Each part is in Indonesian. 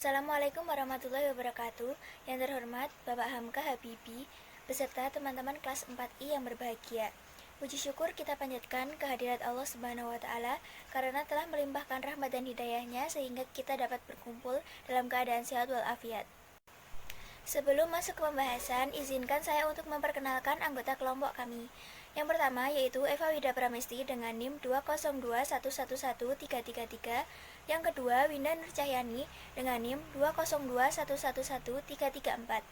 Assalamualaikum warahmatullahi wabarakatuh. Yang terhormat Bapak Hamka Habibi beserta teman-teman kelas 4I yang berbahagia. Puji syukur kita panjatkan kehadirat Allah Subhanahu wa taala karena telah melimpahkan rahmat dan hidayahnya sehingga kita dapat berkumpul dalam keadaan sehat walafiat. Sebelum masuk ke pembahasan, izinkan saya untuk memperkenalkan anggota kelompok kami. Yang pertama yaitu Eva Wida Pramesti dengan NIM 202111333. Yang kedua Winda Nur Cahyani dengan NIM 202111334.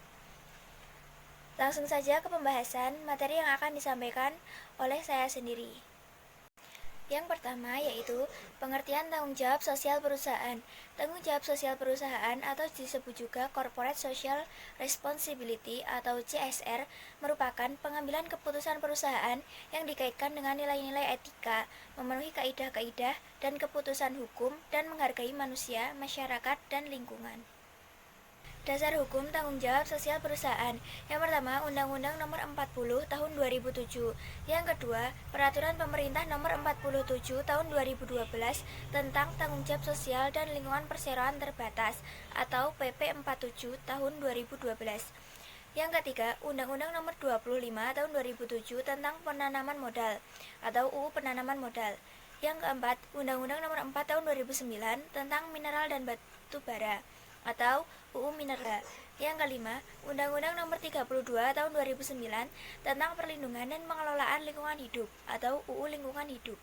Langsung saja ke pembahasan materi yang akan disampaikan oleh saya sendiri. Yang pertama yaitu pengertian tanggung jawab sosial perusahaan. Tanggung jawab sosial perusahaan atau disebut juga Corporate Social Responsibility atau CSR merupakan pengambilan keputusan perusahaan yang dikaitkan dengan nilai-nilai etika, memenuhi kaidah-kaidah dan keputusan hukum dan menghargai manusia, masyarakat, dan lingkungan. Dasar hukum tanggung jawab sosial perusahaan. Yang pertama, Undang-Undang Nomor 40 Tahun 2007. Yang kedua, Peraturan Pemerintah Nomor 47 Tahun 2012 tentang tanggung jawab sosial dan lingkungan perseroan terbatas atau PP 47 Tahun 2012. Yang ketiga, Undang-Undang Nomor 25 Tahun 2007 tentang penanaman modal atau UU Penanaman Modal. Yang keempat, Undang-Undang Nomor 4 Tahun 2009 tentang mineral dan batu bara atau UU Mineral. Yang kelima, Undang-Undang Nomor 32 Tahun 2009 tentang perlindungan dan pengelolaan lingkungan hidup atau UU Lingkungan Hidup.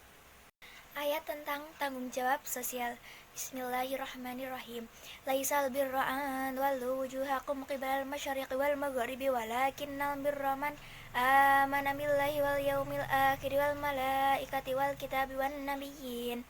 Ayat tentang tanggung jawab sosial. Bismillahirrahmanirrahim. Laisal birra an tuwallu wujuhakum qibalal masyariqi wal maghribi walakinnal birra man amana billahi wal yaumil akhir wal malaikati wal kitabi wan nabiyyin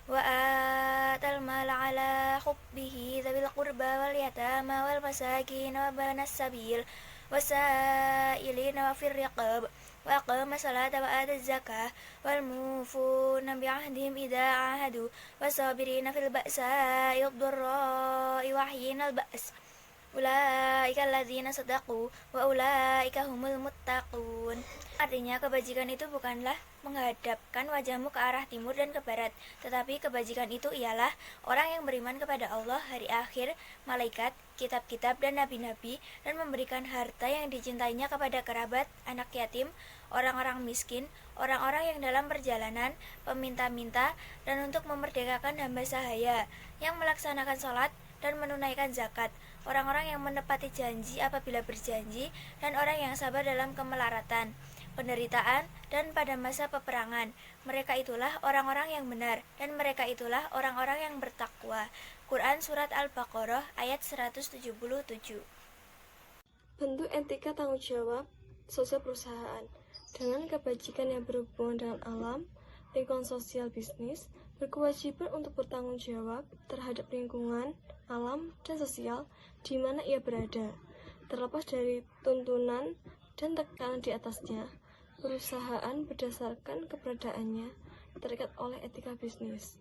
wa atal mal ala hubbihi dzawil qurba wal yatama wal masakin wa banas sabil wasailina wa fir riqab wa aqama salata wa ata zakah wal mufuna bi ahdihim idza ahadu wasabirina fil ba'sa'i wad-dharra'i wa hinal ba's ulaika alladzina sadaqu wa ulaika humul muttaqun. Artinya kebajikan itu bukanlah menghadapkan wajahmu ke arah timur dan ke barat, tetapi kebajikan itu ialah orang yang beriman kepada Allah, hari akhir, malaikat, kitab-kitab dan nabi-nabi, dan memberikan harta yang dicintainya kepada kerabat, anak yatim, orang-orang miskin, orang-orang yang dalam perjalanan, peminta-minta, dan untuk memerdekakan hamba sahaya yang melaksanakan sholat dan menunaikan zakat, orang-orang yang menepati janji apabila berjanji, dan orang yang sabar dalam kemelaratan, penderitaan, dan pada masa peperangan. Mereka itulah orang-orang yang benar, dan mereka itulah orang-orang yang bertakwa. Quran Surat Al-Baqarah ayat 177. Bentuk etika tanggung jawab sosial perusahaan dengan kebajikan yang berhubungan dengan alam, lingkungan sosial bisnis, berkewajiban untuk bertanggung jawab terhadap lingkungan, alam, dan sosial di mana ia berada. Terlepas dari tuntunan dan tekanan di atasnya, perusahaan berdasarkan keberadaannya terikat oleh etika bisnis.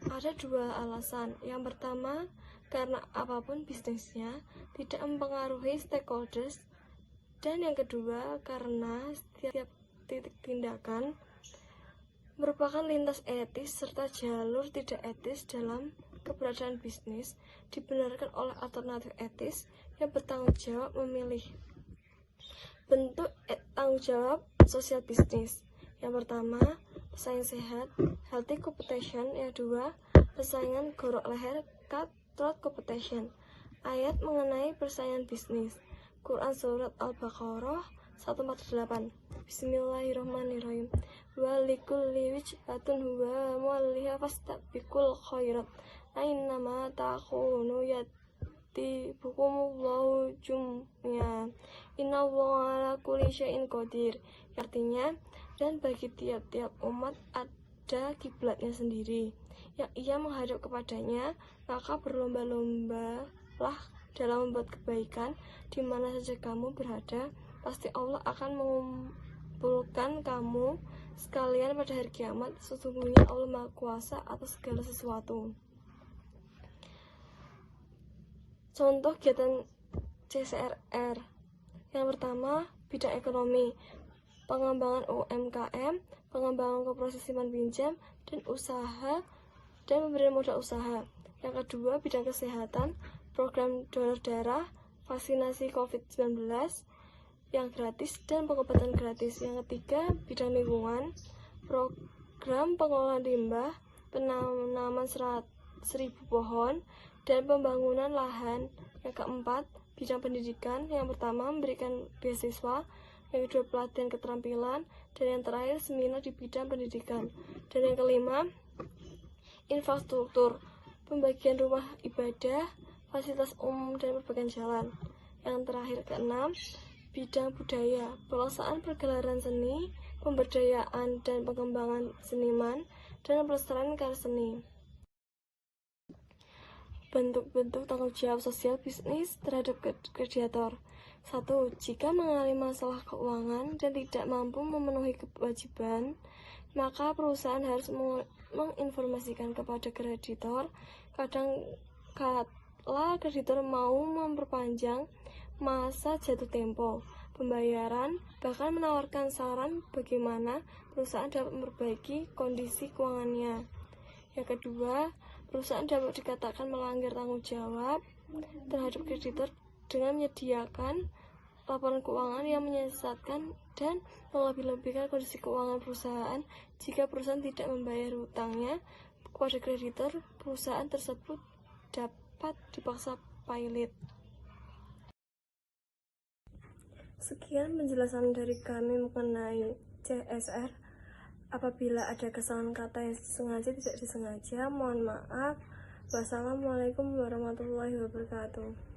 Ada dua alasan. Yang pertama, karena apapun bisnisnya tidak mempengaruhi stakeholders, dan yang kedua, karena setiap titik tindakan merupakan lintas etis serta jalur tidak etis dalam keberadaan bisnis dibenarkan oleh alternatif etis yang bertanggung jawab memilih. Bentuk tanggung jawab sosial bisnis. Yang pertama, persaingan sehat, healthy competition. Yang kedua, persaingan gorok leher, cutthroat competition. Ayat mengenai persaingan bisnis. Quran Surat Al-Baqarah 148. Bismillahirrahmanirrahim. Wa likulli wijhatun huwa muwalliha fastabiqul khairat. Ainnama takunu yatibukumullahu jumya. Innallaha ala kulli syai'in qadir. Artinya, dan bagi tiap-tiap umat ada kiblatnya sendiri yang ia menghadap kepadanya, maka berlomba-lombalah dalam membuat kebaikan di mana saja kamu berada. Pasti Allah akan mengumpulkan kamu sekalian pada hari kiamat. Sesungguhnya Allah Maha Kuasa atas segala sesuatu. Contoh kegiatan CSR. Yang pertama, bidang ekonomi, pengembangan UMKM, pengembangan koperasi simpan pinjam dan usaha dan pemberian modal usaha. Yang kedua, bidang kesehatan, program donor darah, vaksinasi COVID-19 yang gratis dan pengobatan gratis. Yang ketiga, bidang lingkungan, program pengelolaan limbah, penanaman 1.000 pohon, dan pembangunan lahan. Yang keempat, bidang pendidikan. Yang pertama, memberikan beasiswa. Yang kedua, pelatihan keterampilan. Dan yang terakhir, seminar di bidang pendidikan. Dan yang kelima, infrastruktur, pembagian rumah ibadah, fasilitas umum, dan perbaikan jalan. Yang terakhir, keenam, bidang budaya, pelaksanaan pergelaran seni, pemberdayaan dan pengembangan seniman, dan pelestarian karya seni. Bentuk-bentuk tanggung jawab sosial bisnis terhadap kreditor. 1. Jika mengalami masalah keuangan dan tidak mampu memenuhi kewajiban, maka perusahaan harus menginformasikan kepada kreditor. Kadang kala kreditor mau memperpanjang masa jatuh tempo pembayaran, bahkan menawarkan saran bagaimana perusahaan dapat memperbaiki kondisi keuangannya. Yang kedua, perusahaan dapat dikatakan melanggar tanggung jawab terhadap kreditor dengan menyediakan laporan keuangan yang menyesatkan dan melebih-lebihkan kondisi keuangan perusahaan. Jika perusahaan tidak membayar hutangnya kepada kreditor, perusahaan tersebut dapat dipaksa pailit. Sekian penjelasan dari kami mengenai CSR. Apabila ada kesalahan kata yang disengaja tidak disengaja, mohon maaf. Wassalamualaikum warahmatullahi wabarakatuh.